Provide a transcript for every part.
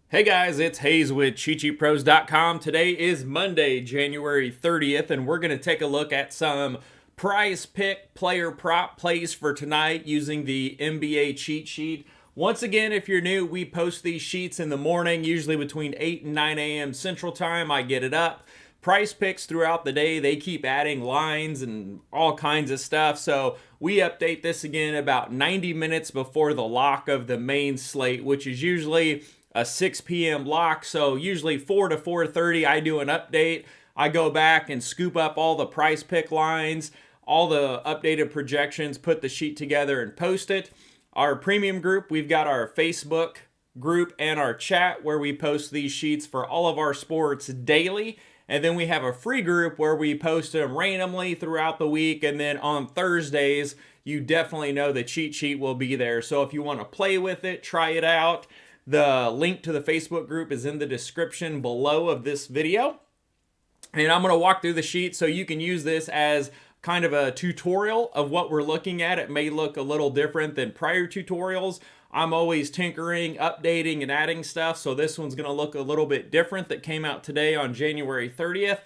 Hey guys, it's Hayes with CheatSheetPros.com. Today is Monday, January 30th, and we're going to take a look at some prize pick player prop plays for tonight using the NBA cheat sheet. Once again, if you're new, we post these sheets in the morning, usually between 8 and 9 a.m. Central Time. I get it up. Price picks throughout the day, they keep adding lines and all kinds of stuff. So we update this again about 90 minutes before the lock of the main slate, which is usually a 6 p.m. lock. So usually 4 to 4:30, I do an update. I go back and scoop up all the price pick lines, all the updated projections, put the sheet together and post it. Our premium group, we've got our Facebook group and our chat where we post these sheets for all of our sports daily. And then we have a free group where we post them randomly throughout the week. And then on Thursdays, you definitely know the cheat sheet will be there. So if you want to play with it, try it out. The link to the Facebook group is in the description below of this video. And I'm going to walk through the sheet so you can use this as kind of a tutorial of what we're looking at. It may look a little different than prior tutorials. I'm always tinkering, updating, and adding stuff. So this one's going to look a little bit different that came out today on January 30th.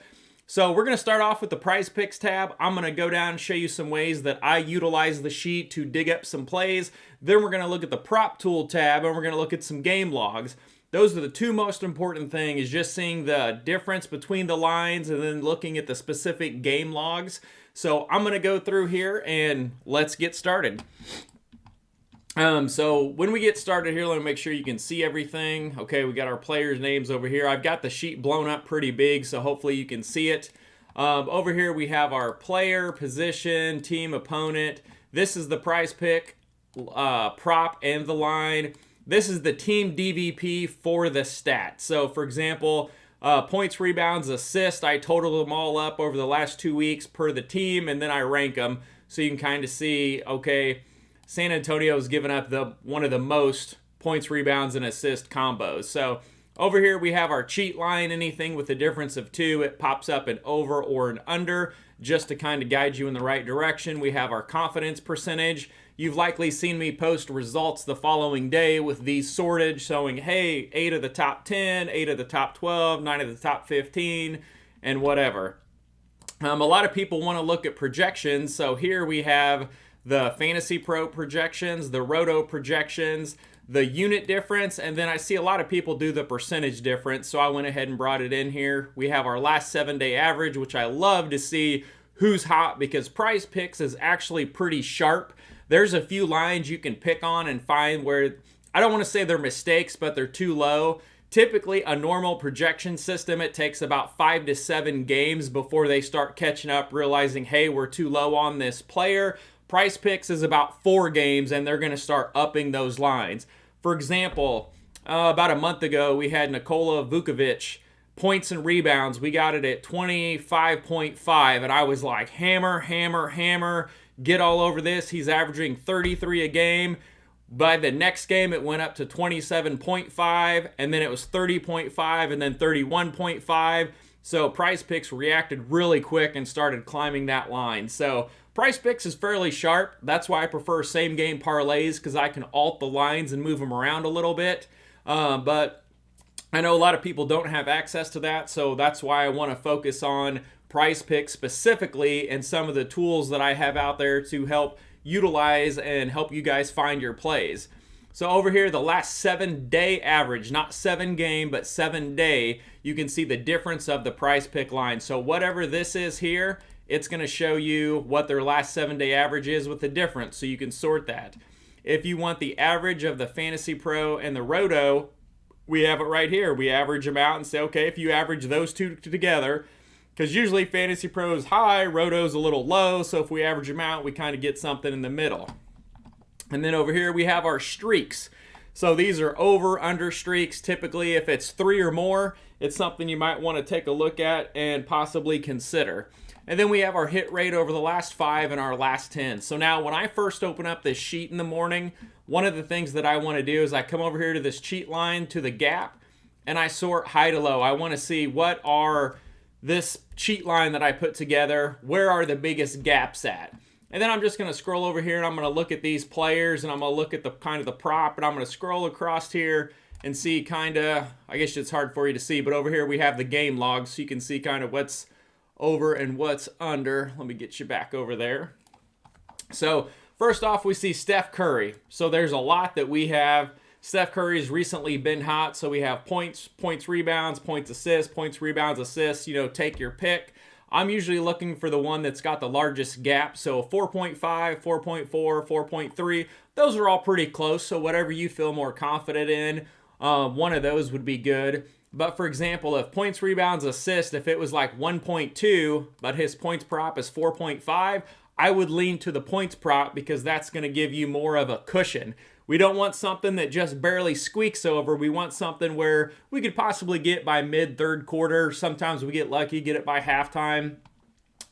So we're going to start off with the prize picks tab. I'm going to go down and show you some ways that I utilize the sheet to dig up some plays. Then we're going to look at the prop tool tab and we're going to look at some game logs. Those are the two most important things, is just seeing the difference between the lines and then looking at the specific game logs. So I'm going to go through here and let's get started. So when we get started here, let me make sure you can see everything. Okay, we got our players' names over here. I've got the sheet blown up pretty big, so hopefully you can see it. Over here we have our player, position, team, opponent. This is the prize pick, prop, and the line. This is the team DVP for the stat. So for example, points, rebounds, assists, I total them all up over the last 2 weeks per the team, and then I rank them. So you can kind of see, okay, San Antonio's given up one of the most points, rebounds, and assist combos. So over here we have our cheat line. Anything with a difference of 2, it pops up an over or an under just to kind of guide you in the right direction. We have our confidence percentage. You've likely seen me post results the following day with these sorted showing, hey, 8 of the top 10, 8 of the top 12, 9 of the top 15, and whatever. A lot of people want to look at projections. So here we have the Fantasy Pro projections, the Roto projections, the unit difference, and then I see a lot of people do the percentage difference, so I went ahead and brought it in here. We have our last 7-day average, which I love to see who's hot because Prize Picks is actually pretty sharp. There's a few lines you can pick on and find where, I don't want to say they're mistakes, but they're too low. Typically, a normal projection system, it takes about 5 to 7 games before they start catching up, realizing, hey, we're too low on this player. Price Picks is about 4 games, and they're going to start upping those lines. For example, about a month ago, we had Nikola Vukovic, points and rebounds. We got it at 25.5, and I was like, hammer, hammer, hammer, get all over this. He's averaging 33 a game. By the next game, it went up to 27.5, and then it was 30.5, and then 31.5. So Price Picks reacted really quick and started climbing that line. So Price Picks is fairly sharp. That's why I prefer same game parlays, because I can alt the lines and move them around a little bit. But I know a lot of people don't have access to that, so that's why I want to focus on Price Picks specifically and some of the tools that I have out there to help utilize and help you guys find your plays. So over here, the last 7-day average, not 7 game, but 7-day, you can see the difference of the price pick line. So whatever this is here, it's going to show you what their last 7-day average is with the difference, so you can sort that. If you want the average of the Fantasy Pro and the Roto, we have it right here. We average them out and say, okay, if you average those two together, because usually Fantasy Pro is high, Roto's a little low, so if we average them out, we kind of get something in the middle. And then over here we have our streaks. So these are over/under streaks. Typically, if it's 3 or more, it's something you might want to take a look at and possibly consider. And then we have our hit rate over the last 5 and our last 10. So now when I first open up this sheet in the morning, one of the things that I want to do is I come over here to this cheat line, to the gap, and I sort high to low. I want to see what are this cheat line that I put together, where are the biggest gaps at? And then I'm just going to scroll over here and I'm going to look at these players and I'm going to look at the kind of the prop, and I'm going to scroll across here and see kind of, I guess it's hard for you to see, but over here we have the game logs, so you can see kind of what's over and what's under. Let me get you back over there. So first off, we see Steph Curry. So there's a lot that we have. Steph Curry's recently been hot, so we have points, rebounds, points, assists, points, rebounds, assists, take your pick. I'm usually looking for the one that's got the largest gap, so 4.5, 4.4, 4.3. Those are all pretty close, so whatever you feel more confident in, one of those would be good. But for example, if points, rebounds, assists, if it was like 1.2, but his points prop is 4.5, I would lean to the points prop because that's going to give you more of a cushion. We don't want something that just barely squeaks over. We want something where we could possibly get by mid-third quarter. Sometimes we get lucky, get it by halftime.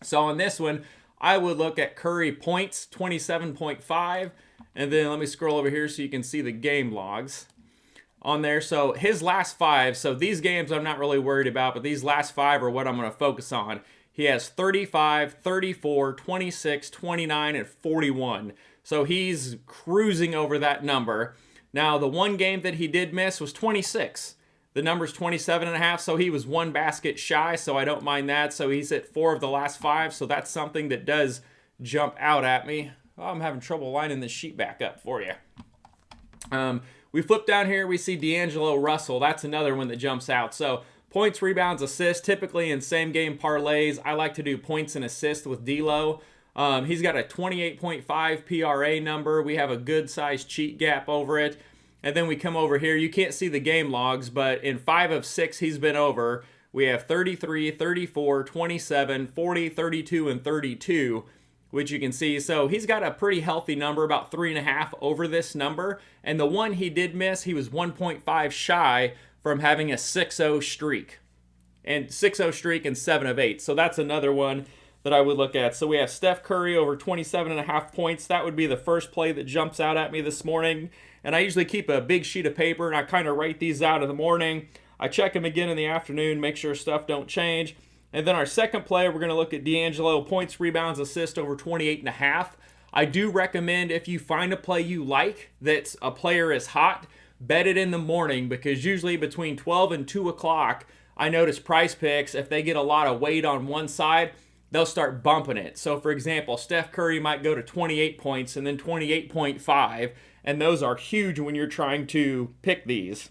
So on this one, I would look at Curry points, 27.5. And then let me scroll over here so you can see the game logs on there. So his last 5, so these games I'm not really worried about, but these last 5 are what I'm going to focus on. He has 35, 34, 26, 29, and 41. So he's cruising over that number. Now, the one game that he did miss was 26. The number's 27.5, so he was 1 basket shy, so I don't mind that. So he's at 4 of the last 5, so that's something that does jump out at me. Oh, I'm having trouble lining this sheet back up for you. We flip down here, we see D'Angelo Russell. That's another one that jumps out. So points, rebounds, assists, typically in same game parlays. I like to do points and assists with D'Lo. He's got a 28.5 PRA number. We have a good sized cheat gap over it. And then we come over here. You can't see the game logs, but in 5 of 6 he's been over. We have 33, 34, 27, 40, 32, and 32, which you can see. So he's got a pretty healthy number, about 3.5 over this number. And the one he did miss, he was 1.5 shy from having a 6-0 streak. And 6-0 streak and 7 of 8. So that's another one that I would look at. So we have Steph Curry over 27.5 points. That would be the first play that jumps out at me this morning. And I usually keep a big sheet of paper and I kind of write these out in the morning. I check them again in the afternoon, make sure stuff don't change. And then our second play, we're going to look at D'Angelo points, rebounds, assists over 28.5. I do recommend if you find a play you like that's a player is hot, bet it in the morning because usually between 12 and 2 o'clock, I notice Price Picks, if they get a lot of weight on one side, they'll start bumping it. So for example, Steph Curry might go to 28 points and then 28.5, and those are huge when you're trying to pick these.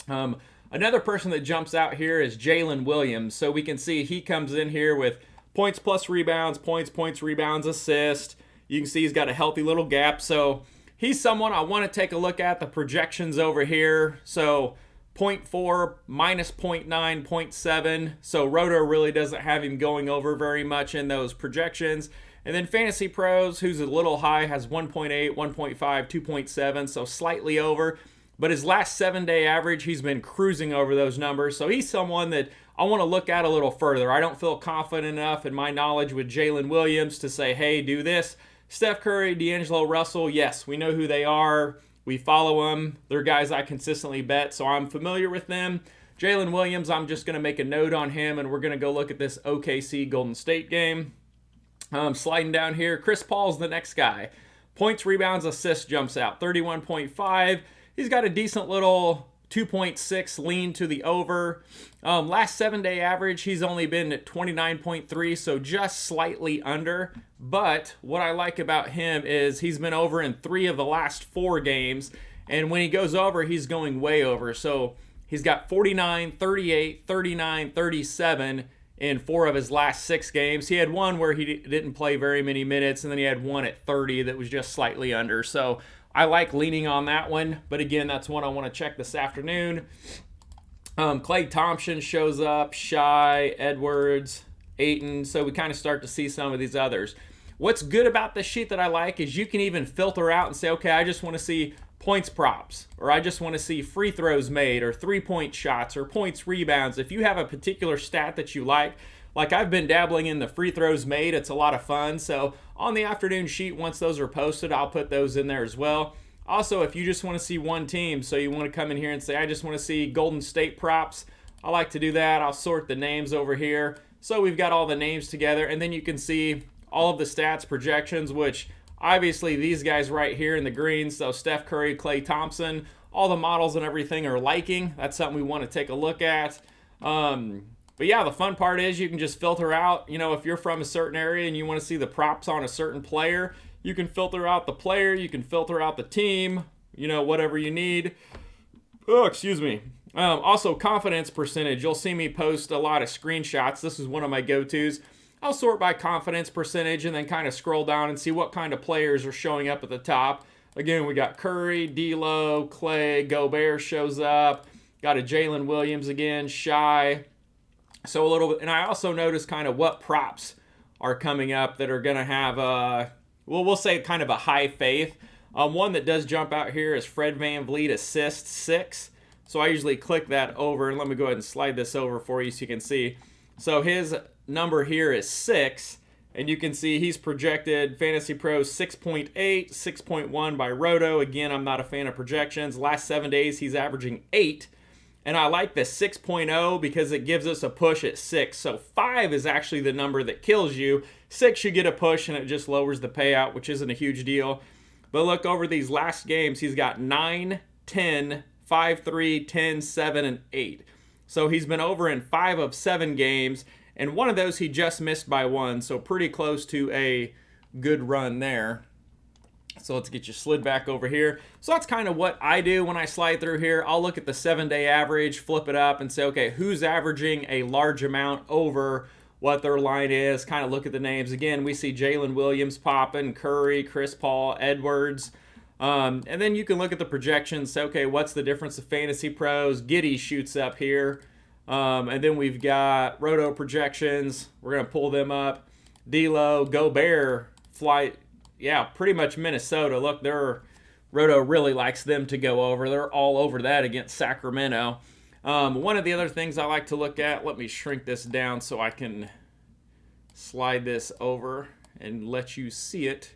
Another person that jumps out here is Jalen Williams. So we can see he comes in here with points plus rebounds, points, rebounds, assist. You can see he's got a healthy little gap. So he's someone I want to take a look at the projections over here. So 0.4, minus 0.9, 0.7. So Roto really doesn't have him going over very much in those projections. And then Fantasy Pros, who's a little high, has 1.8, 1.5, 2.7, so slightly over. But his last 7-day average, he's been cruising over those numbers. So he's someone that I want to look at a little further. I don't feel confident enough in my knowledge with Jalen Williams to say, hey, do this. Steph Curry, D'Angelo Russell, yes, we know who they are. We follow them. They're guys I consistently bet, so I'm familiar with them. Jalen Williams, I'm just going to make a note on him, and we're going to go look at this OKC Golden State game. Sliding down here, Chris Paul's the next guy. Points, rebounds, assists jumps out, 31.5. He's got a decent little 2.6 lean to the over. Last 7-day average, he's only been at 29.3, so just slightly under. But what I like about him is he's been over in 3 of the last 4 games. And when he goes over, he's going way over. So he's got 49, 38, 39, 37 in 4 of his last 6 games. He had one where he didn't play very many minutes, and then he had one at 30 that was just slightly under. So I like leaning on that one, but again, that's one I want to check this afternoon. Klay Thompson shows up, Shai, Edwards, Ayton, so we kind of start to see some of these others. What's good about this sheet that I like is you can even filter out and say, okay, I just want to see points props, or I just want to see free throws made, or 3-point shots, or points rebounds. If you have a particular stat that you like I've been dabbling in the free throws made, it's a lot of fun. So on the afternoon sheet, once those are posted, I'll put those in there as well. Also, if you just want to see one team, so you want to come in here and say, I just want to see Golden State props, I like to do that. I'll sort the names over here. So we've got all the names together, and then you can see all of the stats projections, which obviously these guys right here in the green, so Steph Curry, Klay Thompson, all the models and everything are liking. That's something we want to take a look at. But yeah, the fun part is you can just filter out, you know, if you're from a certain area and you want to see the props on a certain player, you can filter out the player, you can filter out the team, you know, whatever you need. Oh, excuse me. Also, confidence percentage. You'll see me post a lot of screenshots. This is one of my go-tos. I'll sort by confidence percentage and then kind of scroll down and see what kind of players are showing up at the top. Again, we got Curry, D'Lo, Clay, Gobert shows up. Got a Jalen Williams again, Shy. So a little bit, and I also noticed kind of what props are coming up that are going to have, well, we'll say kind of a high faith. One that does jump out here is Fred VanVleet assist 6. So I usually click that over, and let me go ahead and slide this over for you so you can see. So his number here is 6, and you can see he's projected Fantasy Pros 6.8, 6.1 by Roto. Again, I'm not a fan of projections. Last 7 days, he's averaging 8. And I like the 6.0 because it gives us a push at 6. So 5 is actually the number that kills you. 6, you get a push, and it just lowers the payout, which isn't a huge deal. But look, over these last games, he's got 9, 10, 5, 3, 10, 7, and 8. So he's been over in 5 of 7 games, and one of those he just missed by 1, so pretty close to a good run there. So let's get you slid back over here. So that's kind of what I do when I slide through here. I'll look at the 7-day average, flip it up, and say, okay, who's averaging a large amount over what their line is? Kind of look at the names. Again, we see Jalen Williams popping, Curry, Chris Paul, Edwards. And then you can look at the projections, say, okay, what's the difference of Fantasy Pros? Giddey shoots up here. And then we've got Roto projections. We're going to pull them up. D'Lo, Gobert, fly. Yeah, pretty much Minnesota. Look, Roto really likes them to go over. They're all over that against Sacramento. One of the other things I like to look at, let me shrink this down so I can slide this over and let you see it.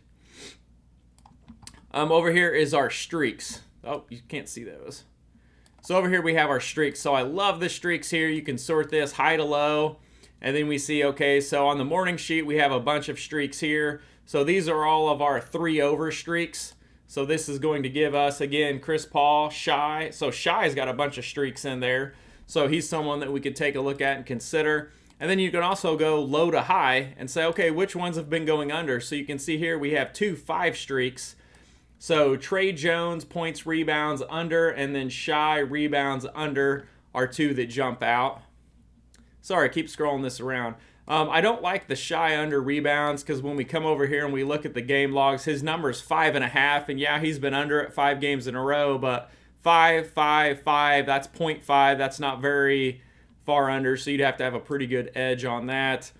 Over here is our streaks. Oh, you can't see those. So over here we have our streaks. So I love the streaks here. You can sort this high to low. And then we see, okay, so on the morning sheet we have a bunch of streaks here. So these are all of our 3 over streaks. So this is going to give us, again, Chris Paul, Shy. So Shy's got a bunch of streaks in there. So he's someone that we could take a look at and consider. And then you can also go low to high and say, okay, which ones have been going under? So you can see here we have 2 5 streaks. So Trey Jones, points, rebounds under, and then Shy, rebounds under are 2 that jump out. Sorry, I keep scrolling this around. I don't like the Shy under rebounds because when we come over here and we look at the game logs, his number is 5.5, and yeah, he's been under it 5 games in a row, but 5, 5, 5, that's 0.5. That's not very far under, so you'd have to have a pretty good edge on that.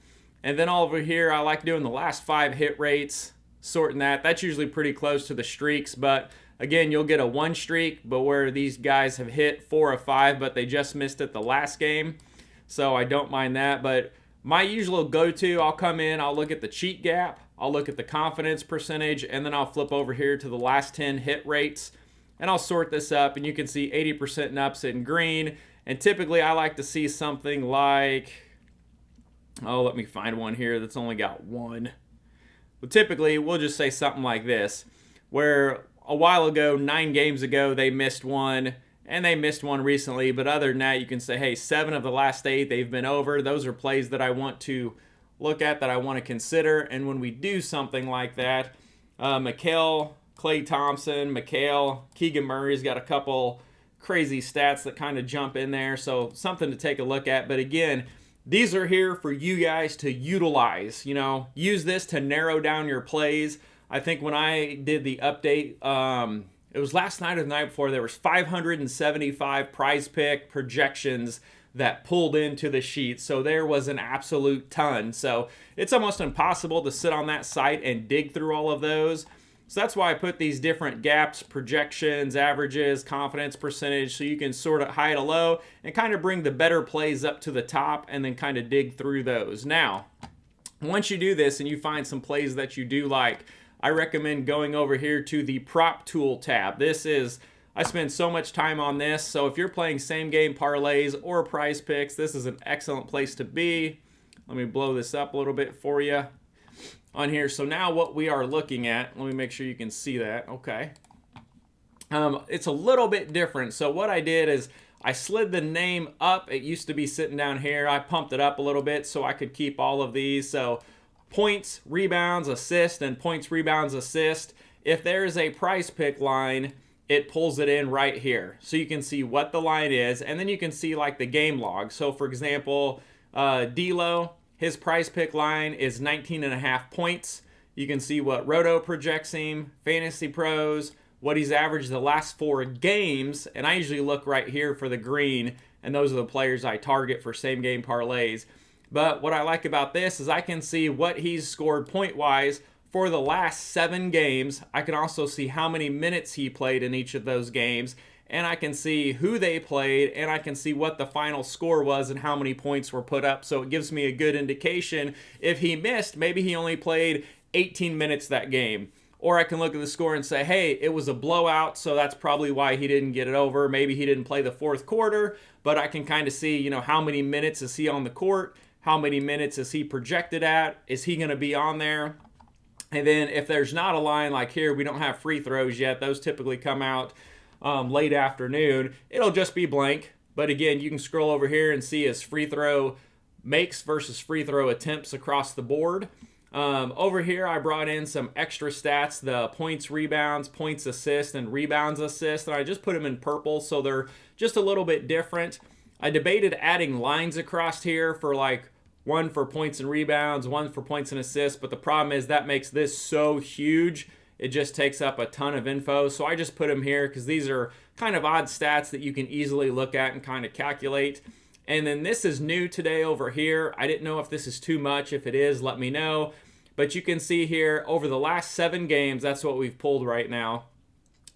And then all over here, I like doing the last 5 hit rates, sorting that. That's usually pretty close to the streaks, but again, you'll get a 1 streak, but where these guys have hit 4 of 5, but they just missed it the last game, so I don't mind that. But my usual go-to, I'll come in, I'll look at the cheat gap, I'll look at the confidence percentage, and then I'll flip over here to the last 10 hit rates, and I'll sort this up, and you can see 80% and ups in green. And typically I like to see something like, oh, let me find one here that's only got 1. But typically we'll just say something like this, where a while ago, 9 games ago, they missed 1, and they missed 1 recently, but other than that, you can say, hey, 7 of the last 8, they've been over. Those are plays that I want to look at, that I want to consider. And when we do something like that, Mikal, Klay Thompson, Mikal, Keegan Murray's got a couple crazy stats that kind of jump in there, so something to take a look at. But again, these are here for you guys to utilize. You know, use this to narrow down your plays. I think when I did the update, it was last night or the night before, there was 575 prize pick projections that pulled into the sheet. So there was an absolute ton. So it's almost impossible to sit on that site and dig through all of those. So that's why I put these different gaps, projections, averages, confidence percentage, so you can sort of high to low and kind of bring the better plays up to the top and then kind of dig through those. Now, once you do this and you find some plays that you do like, I recommend going over here to the prop tool tab. I spend so much time on this, so if you're playing same game parlays or prize picks, this is an excellent place to be. Let me blow this up a little bit for you on here. So now what we are looking at, let me make sure you can see that, okay. It's a little bit different. So what I did is I slid the name up. It used to be sitting down here. I pumped it up a little bit so I could keep all of these. So points, rebounds, assist, and points, rebounds, assist. If there is a prize pick line, it pulls it in right here. So you can see what the line is, and then you can see like the game log. So for example, D'Lo, his prize pick line is 19.5 points. You can see what Roto projects him, Fantasy Pros, what he's averaged the last 4 games, and I usually look right here for the green, and those are the players I target for same game parlays. But what I like about this is I can see what he's scored point-wise for the last 7 games. I can also see how many minutes he played in each of those games, and I can see who they played, and I can see what the final score was and how many points were put up. So it gives me a good indication. If he missed, maybe he only played 18 minutes that game. Or I can look at the score and say, hey, it was a blowout, so that's probably why he didn't get it over. Maybe he didn't play the 4th quarter, but I can kind of see, how many minutes is he on the court? How many minutes is he projected at? Is he going to be on there? And then if there's not a line like here, we don't have free throws yet. Those typically come out late afternoon. It'll just be blank. But again, you can scroll over here and see his free throw makes versus free throw attempts across the board. Over here, I brought in some extra stats, the points, rebounds, points, assist, and rebounds, assist, and I just put them in purple, so they're just a little bit different. I debated adding lines across here for like one for points and rebounds, one for points and assists, but the problem is that makes this so huge, it just takes up a ton of info, so I just put them here because these are kind of odd stats that you can easily look at and kind of calculate. And then this is new today over here. I didn't know if this is too much. If it is, let me know. But you can see here, over the last 7 games, that's what we've pulled right now.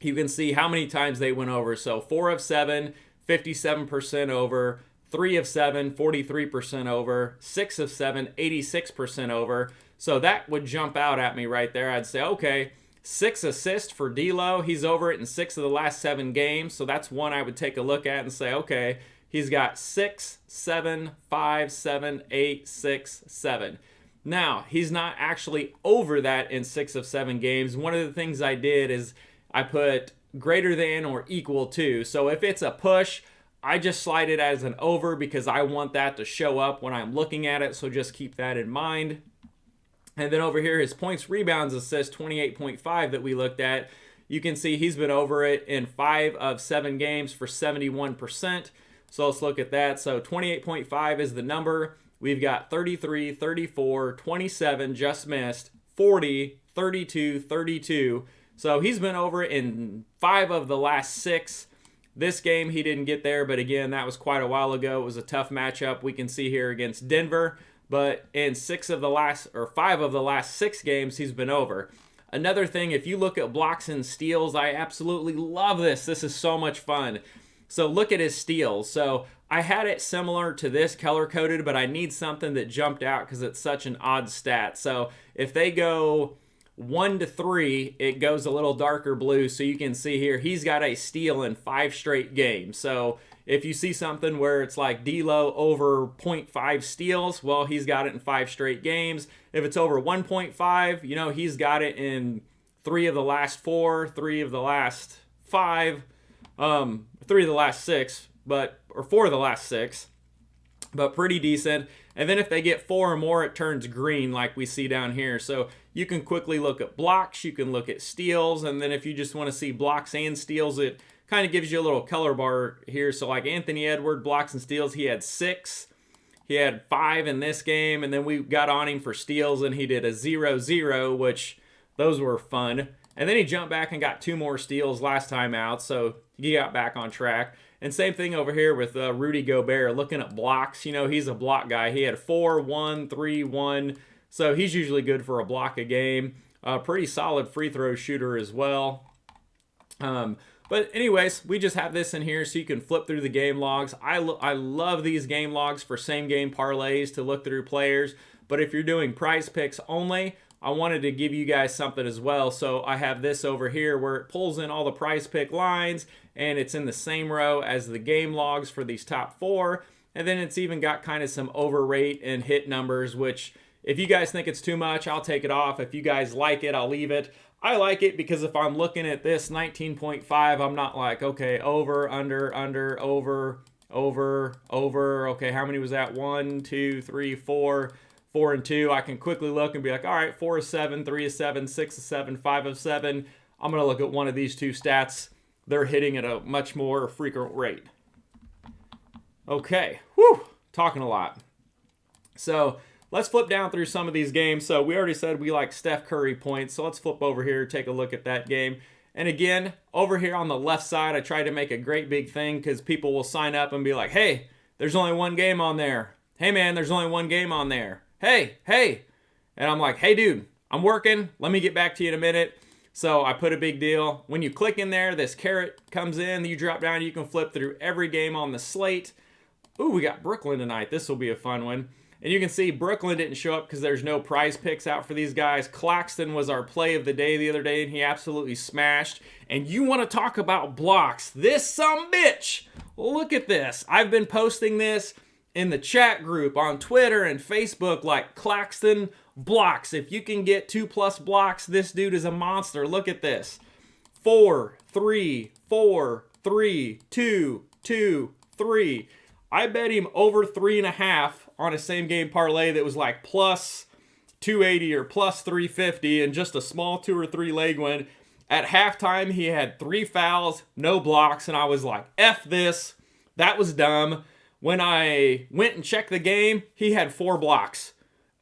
You can see how many times they went over. So 4 of 7, 57% over. 3 of 7, 43% over. 6 of 7, 86% over. So that would jump out at me right there. I'd say, okay, 6 assists for D'Lo. He's over it in 6 of the last 7 games. So that's one I would take a look at and say, okay, he's got 6, 7, 5, 7, 8, 6, 7. Now, he's not actually over that in 6 of 7 games. One of the things I did is I put greater than or equal to. So if it's a push, I just slide it as an over because I want that to show up when I'm looking at it. So just keep that in mind. And then over here, his points, rebounds, assist, 28.5 that we looked at. You can see he's been over it in 5 of 7 games for 71%. So let's look at that. So 28.5 is the number. We've got 33, 34, 27, just missed, 40, 32, 32. So he's been over in 5 of the last 6. This game he didn't get there, but again, that was quite a while ago. It was a tough matchup. We can see here against Denver, but in 5 of the last 6 games, he's been over. Another thing, if you look at blocks and steals, I absolutely love this. This is so much fun. So look at his steals. So I had it similar to this color-coded, but I need something that jumped out because it's such an odd stat. So if they go 1 to 3, it goes a little darker blue. So you can see here, he's got a steal in 5 straight games. So if you see something where it's like D'Lo over 0.5 steals, well, he's got it in 5 straight games. If it's over 1.5, he's got it in 3 of the last 4, 3 of the last 5, 3 of the last 6, or 4 of the last 6, but pretty decent. And then if they get 4 or more, it turns green like we see down here. So you can quickly look at blocks, you can look at steals, and then if you just want to see blocks and steals, it kind of gives you a little color bar here. So like Anthony Edwards, blocks and steals, he had 6. He had 5 in this game, and then we got on him for steals, and he did a 0-0, which those were fun. And then he jumped back and got 2 more steals last time out, so he got back on track. And same thing over here with Rudy Gobert, looking at blocks. He's a block guy. He had 4, 1, 3, 1. So he's usually good for a block a game. Pretty solid free throw shooter as well. But anyways, we just have this in here so you can flip through the game logs. I love these game logs for same game parlays to look through players. But if you're doing prize picks only, I wanted to give you guys something as well. So I have this over here where it pulls in all the prize pick lines, and it's in the same row as the game logs for these top 4. And then it's even got kind of some overrate and hit numbers, which if you guys think it's too much, I'll take it off. If you guys like it, I'll leave it. I like it because if I'm looking at this 19.5, I'm not like, okay, over, under, over, over. Okay, how many was that? 1, 2, 3, 4, 4 and 2. I can quickly look and be like, all right, 4 of 7, 3 of 7, 6 of 7, 5 of 7. I'm going to look at one of these two stats. They're hitting at a much more frequent rate. Okay, whew, talking a lot. So let's flip down through some of these games. So we already said we like Steph Curry points. So let's flip over here, take a look at that game. And again, over here on the left side, I try to make a great big thing because people will sign up and be like, hey, there's only one game on there. Hey, man, there's only one game on there. Hey. And I'm like, hey, dude, I'm working. Let me get back to you in a minute. So I put a big deal. When you click in there, this caret comes in. You drop down. You can flip through every game on the slate. Ooh, we got Brooklyn tonight. This will be a fun one. And you can see Brooklyn didn't show up because there's no prize picks out for these guys. Claxton was our play of the day the other day, and he absolutely smashed. And you want to talk about blocks. This sumbitch. Look at this. I've been posting this in the chat group on Twitter and Facebook like Claxton blocks. If you can get 2+ blocks, this dude is a monster. Look at this. 4, 3, 4, 3, 2, 2, 3. I bet him over 3.5 on a same game parlay that was like plus 280 or plus 350 and just a small 2 or 3 leg win. At halftime, he had 3 fouls, no blocks, and I was like, F this. That was dumb. When I went and checked the game, he had 4 blocks.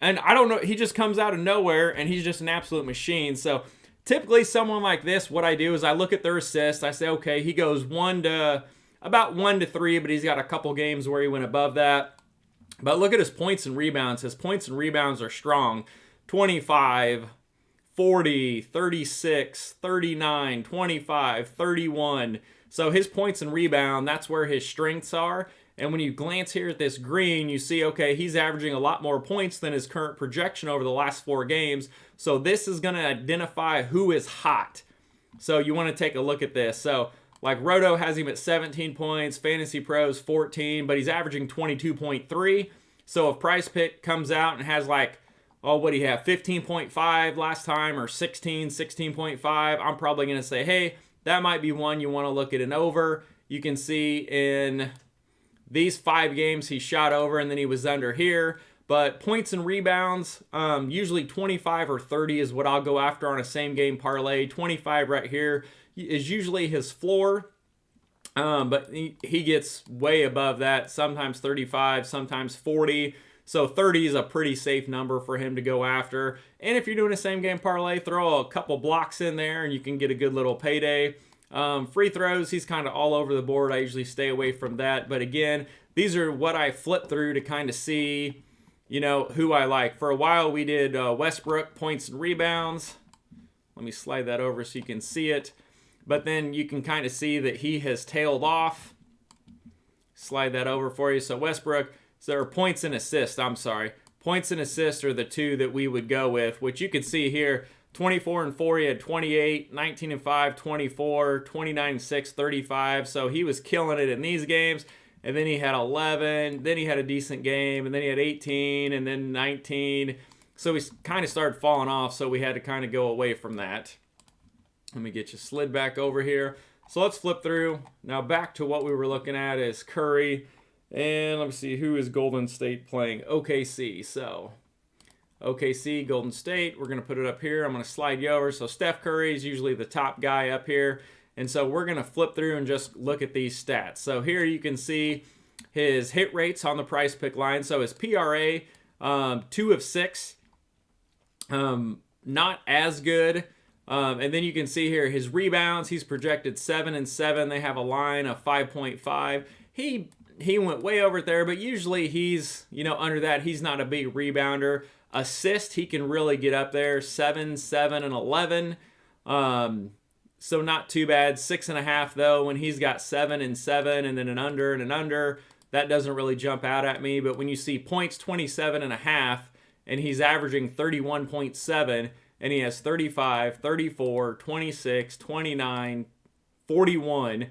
And I don't know, he just comes out of nowhere and he's just an absolute machine. So typically someone like this, what I do is I look at their assists. I say, okay, he goes about 1 to 3, but he's got a couple games where he went above that. But look at his points and rebounds. His points and rebounds are strong. 25, 40, 36, 39, 25, 31. So his points and rebound, that's where his strengths are. And when you glance here at this green, you see, okay, he's averaging a lot more points than his current projection over the last 4 games. So this is going to identify who is hot. So you want to take a look at this. So like Roto has him at 17 points, Fantasy Pros 14, but he's averaging 22.3. So if Price Pick comes out and has like, oh, what do you have, 15.5 last time or 16.5, I'm probably going to say, hey, that might be one you want to look at an over. You can see in these 5 games he shot over and then he was under here. But points and rebounds, usually 25 or 30 is what I'll go after on a same game parlay. 25 right here is usually his floor, but he gets way above that, sometimes 35, sometimes 40. So 30 is a pretty safe number for him to go after. And if you're doing a same game parlay, throw a couple blocks in there and you can get a good little payday. Free throws, he's kind of all over the board. I usually stay away from that. But again, these are what I flip through to kind of see, you know, who I like. For a while, we did Westbrook points and rebounds. Let me slide that over so you can see it. But then you can kind of see that he has tailed off. Slide that over for you. So Westbrook, so there are points and assists. I'm sorry. Points and assists are the two that we would go with, which you can see here. 24 and 4, he had 28, 19 and 5, 24, 29 and 6, 35. So he was killing it in these games. And then he had 11, then he had a decent game, and then he had 18, and then 19. So he kind of started falling off, so we had to kind of go away from that. Let me get you slid back over here. So let's flip through. Now back to what we were looking at is Curry. And let me see, who is Golden State playing? OKC. So OKC, Golden State. We're going to put it up here. I'm going to slide you over. So Steph Curry is usually the top guy up here. And so we're going to flip through and just look at these stats. So here you can see his hit rates on the Price Pick line. So his PRA, 2 of 6. Not as good. And then you can see here his rebounds. He's projected 7 and 7. They have a line of 5.5. He went way over there, but usually he's, you know, under that. He's not a big rebounder. Assist, he can really get up there. 7, 7, and 11. So not too bad. 6.5 though, when he's got 7 and 7 and then an under and an under, that doesn't really jump out at me. But when you see points 27.5 and he's averaging 31.7 and he has 35, 34, 26, 29, 41.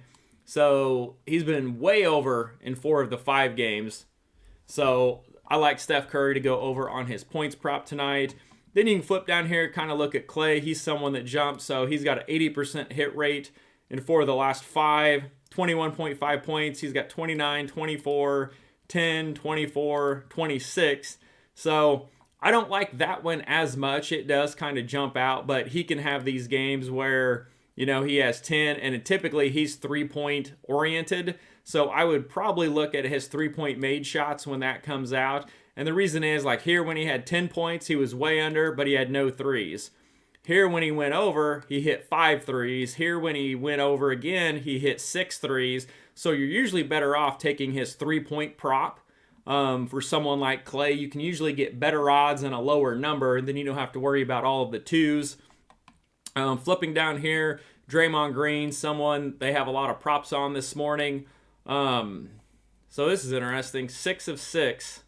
So he's been way over in 4 of the 5 games. So I like Steph Curry to go over on his points prop tonight. Then you can flip down here, kind of look at Clay. He's someone that jumps, so he's got an 80% hit rate in 4 of the last 5, 21.5 points. He's got 29, 24, 10, 24, 26. So I don't like that one as much. It does kind of jump out, but he can have these games where, you know, he has 10, and typically he's 3-point oriented. So I would probably look at his 3-point made shots when that comes out. And the reason is, like here when he had 10 points, he was way under, but he had no threes. Here when he went over, he hit 5 threes. Here when he went over again, he hit 6 threes. So you're usually better off taking his 3-point prop. For someone like Clay, you can usually get better odds and a lower number, and then you don't have to worry about all of the twos. Flipping down here, Draymond Green, someone they have a lot of props on this morning. So this is interesting. 6 of 6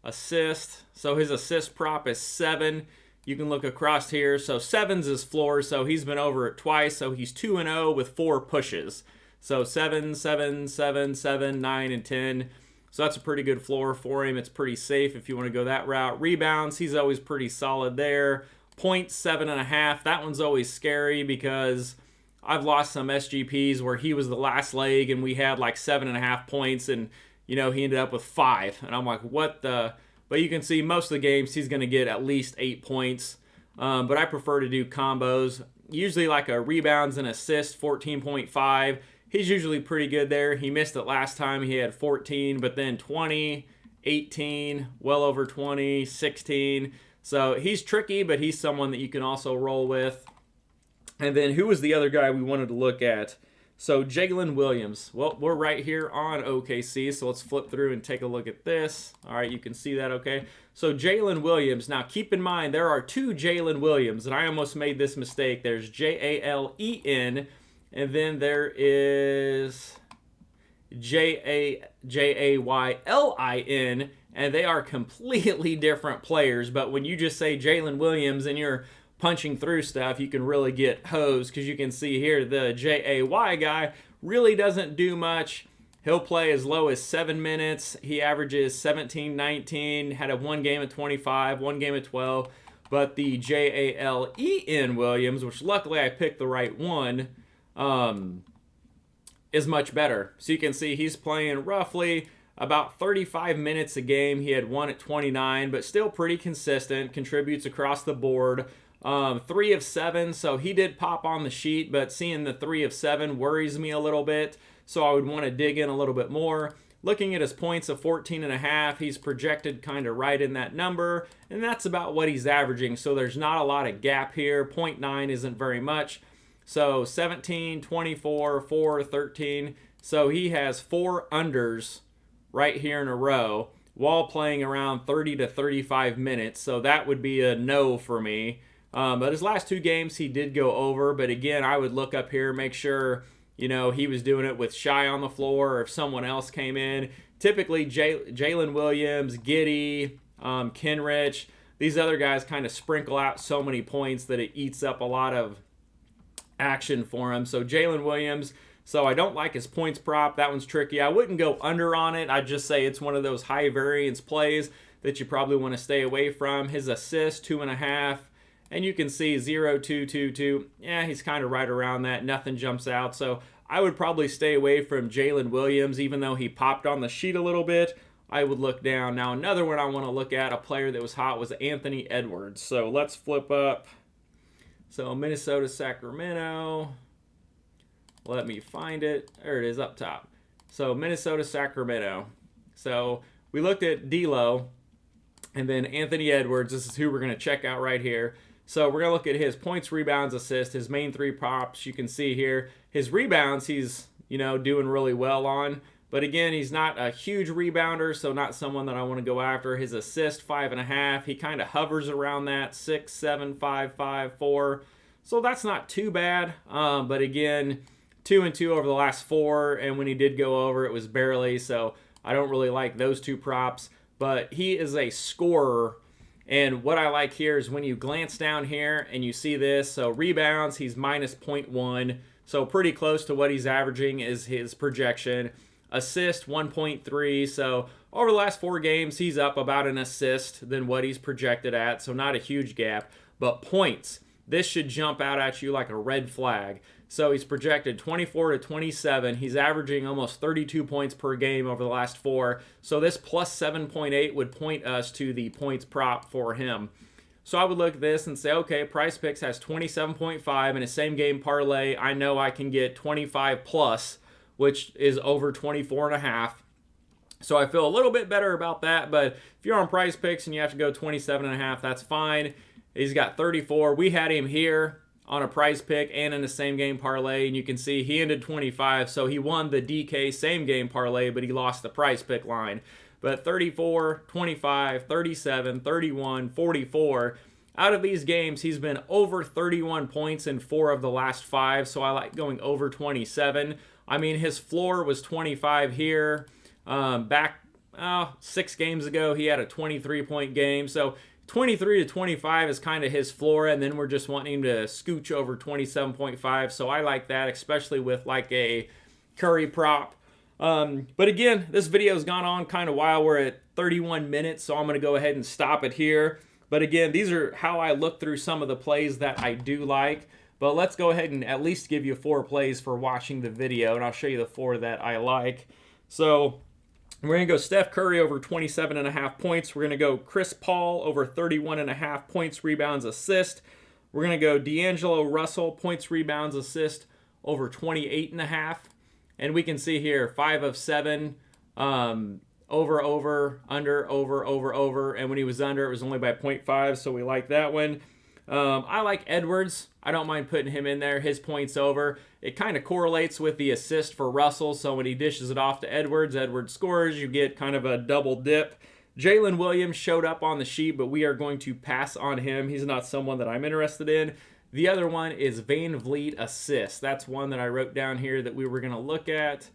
assist. So his assist prop is 7. You can look across here. So 7's his floor. So he's been over it twice. So he's 2-0 with 4 pushes. So 7, 7, 7, 7, 9, and 10. So that's a pretty good floor for him. It's pretty safe if you want to go that route. Rebounds, he's always pretty solid there. Points, 7.5. That one's always scary because I've lost some SGPs where he was the last leg and we had like 7.5 points, and you know he ended up with 5, and I'm like, what the? But you can see most of the games he's going to get at least 8 points. But I prefer to do combos. Usually like a rebounds and assist, 14.5. He's usually pretty good there. He missed it last time. He had 14, but then 20, 18, well over 20, 16. So he's tricky, but he's someone that you can also roll with. And then who was the other guy we wanted to look at? So Jalen Williams. Well, we're right here on OKC, so let's flip through and take a look at this. All right, you can see that, okay? So Jalen Williams. Now, keep in mind, there are 2 Jalen Williams, and I almost made this mistake. There's Jalen, and then there is Jaylin, and they are completely different players. But when you just say Jalen Williams and you're punching through stuff, you can really get hosed, because you can see here the Jay guy really doesn't do much. He'll play as low as 7 minutes. He averages 17, 19, had a 1 game at 25, 1 game at 12. But the Jalen Williams, which luckily I picked the right one, is much better. So you can see he's playing roughly about 35 minutes a game. He had 1 at 29, but still pretty consistent, contributes across the board. 3 of 7, so he did pop on the sheet, but seeing the 3 of 7 worries me a little bit, so I would want to dig in a little bit more. Looking at his points of 14.5, he's projected kind of right in that number, and that's about what he's averaging, so there's not a lot of gap here. 0.9 isn't very much. So 17, 24, 4, 13, so he has 4 unders right here in a row while playing around 30 to 35 minutes, so that would be a no for me. But his last 2 games, he did go over. But again, I would look up here, make sure, you know, he was doing it with Shy on the floor, or if someone else came in. Typically, Jalen Williams, Giddey, Kenrich, these other guys kind of sprinkle out so many points that it eats up a lot of action for him. So Jalen Williams, so I don't like his points prop. That one's tricky. I wouldn't go under on it. I'd just say it's one of those high variance plays that you probably want to stay away from. His assist, 2.5. And you can see 0, 2, 2, 2. Yeah, he's kind of right around that. Nothing jumps out. So I would probably stay away from Jalen Williams, even though he popped on the sheet a little bit. I would look down. Now, another one I want to look at, a player that was hot, was Anthony Edwards. So let's flip up. So Minnesota, Sacramento. Let me find it. There it is up top. So Minnesota, Sacramento. So we looked at D'Lo, and then Anthony Edwards. This is who we're going to check out right here. So we're going to look at his points, rebounds, assists, his main 3 props. You can see here his rebounds he's, you know, doing really well on. But again, he's not a huge rebounder, so not someone that I want to go after. His assist, 5.5. He kind of hovers around that, 6, 7, 5, 5, 4. So that's not too bad. But again, 2 and 2 over the last 4. And when he did go over, it was barely. So I don't really like those 2 props. But he is a scorer. And what I like here is when you glance down here and you see this. So rebounds, he's minus 0.1. So pretty close to what he's averaging is his projection. Assist 1.3. So over the last 4 games, he's up about an assist than what he's projected at. So not a huge gap. But points, this should jump out at you like a red flag. So he's projected 24 to 27. He's averaging almost 32 points per game over the last 4. So this plus 7.8 would point us to the points prop for him. So I would look at this and say, okay, Price Picks has 27.5 in a same game parlay. I know I can get 25 plus, which is over 24.5. So I feel a little bit better about that. But if you're on Price Picks and you have to go 27.5, that's fine. He's got 34. We had him here on a Price Pick and in the same game parlay, and you can see he ended 25. So he won the DK same game parlay, but he lost the Price Pick line. But 34, 25, 37, 31, 44. Out of these games, he's been over 31 points in 4 of the last 5, so I like going over 27. I mean, his floor was 25 here. Back 6 games ago, he had a 23-point game. So 23 to 25 is kind of his floor, and then we're just wanting him to scooch over 27.5. So I like that, especially with like a Curry prop. But again, this video has gone on kind of while. We're at 31 minutes, so I'm going to go ahead and stop it here. But again, these are how I look through some of the plays that I do like. But let's go ahead and at least give you 4 plays for watching the video, and I'll show you the 4 that I like. So we're going to go Steph Curry over 27.5 points. We're going to go Chris Paul over 31.5 points, rebounds, assist. We're going to go D'Angelo Russell, points, rebounds, assist over 28.5. And we can see here 5 of 7, over, under, over. And when he was under, it was only by 0.5, so we like that one. I like Edwards. I don't mind putting him in there. His points over. It kind of correlates with the assist for Russell, so when he dishes it off to Edwards, Edwards scores. You get kind of a double dip. Jalen Williams showed up on the sheet, but we are going to pass on him. He's not someone that I'm interested in. The other one is Van Vliet assist. That's one that I wrote down here that we were going to look at.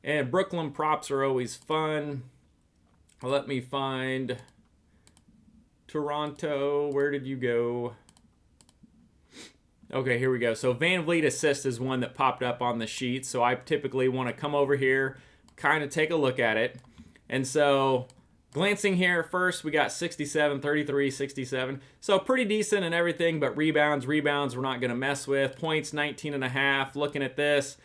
And Brooklyn props are always fun. Let me find Toronto. Where did you go? Okay, here we go. So Van Vliet assist is one that popped up on the sheet. So I typically want to come over here, kind of take a look at it. And so glancing here first, we got 67, 33, 67. So pretty decent and everything, but rebounds we're not going to mess with. Points, 19.5. Looking at this,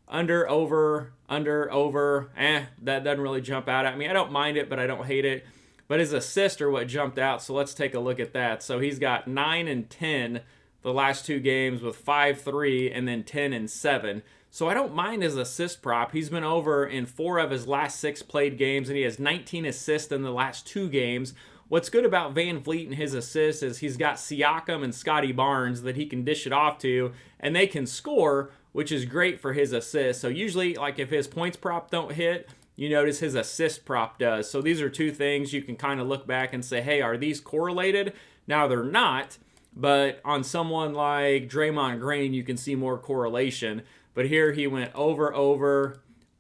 under, over. That doesn't really jump out at me. I don't mind it, but I don't hate it. But his assists are what jumped out, so let's take a look at that. So he's got 9 and 10 the last 2 games with 5, 3, and then 10 and 7. So I don't mind his assist prop. He's been over in 4 of his last 6 played games, and he has 19 assists in the last 2 games. What's good about Van Vliet and his assists is he's got Siakam and Scotty Barnes that he can dish it off to, and they can score, which is great for his assists. So usually, like if his points prop don't hit, you notice his assist prop does. So these are 2 things you can kind of look back and say, hey, are these correlated? Now they're not, but on someone like Draymond Green, you can see more correlation. But here he went over,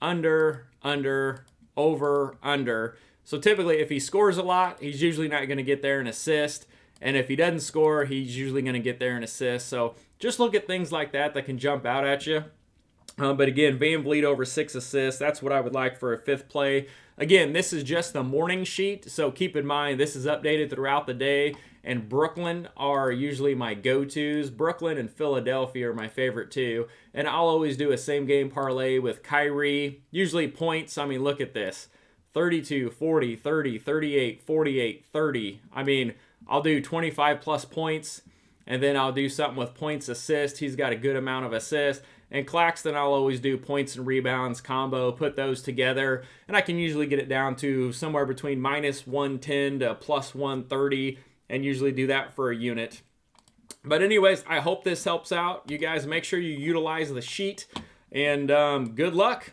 under, over, under. So typically if he scores a lot, he's usually not going to get there in assist. And if he doesn't score, he's usually going to get there in assist. So just look at things like that can jump out at you. But again, Van Vliet over 6 assists. That's what I would like for a 5th play. Again, this is just the morning sheet, so keep in mind this is updated throughout the day. And Brooklyn are usually my go-tos. Brooklyn and Philadelphia are my favorite too. And I'll always do a same game parlay with Kyrie. Usually points. I mean, look at this. 32, 40, 30, 38, 48, 30. I mean, I'll do 25 plus points. And then I'll do something with points, assist. He's got a good amount of assists. And Claxton, I'll always do points and rebounds combo, put those together. And I can usually get it down to somewhere between minus 110 to plus 130. And usually do that for a unit. But anyways, I hope this helps out. You guys make sure you utilize the sheet. And good luck.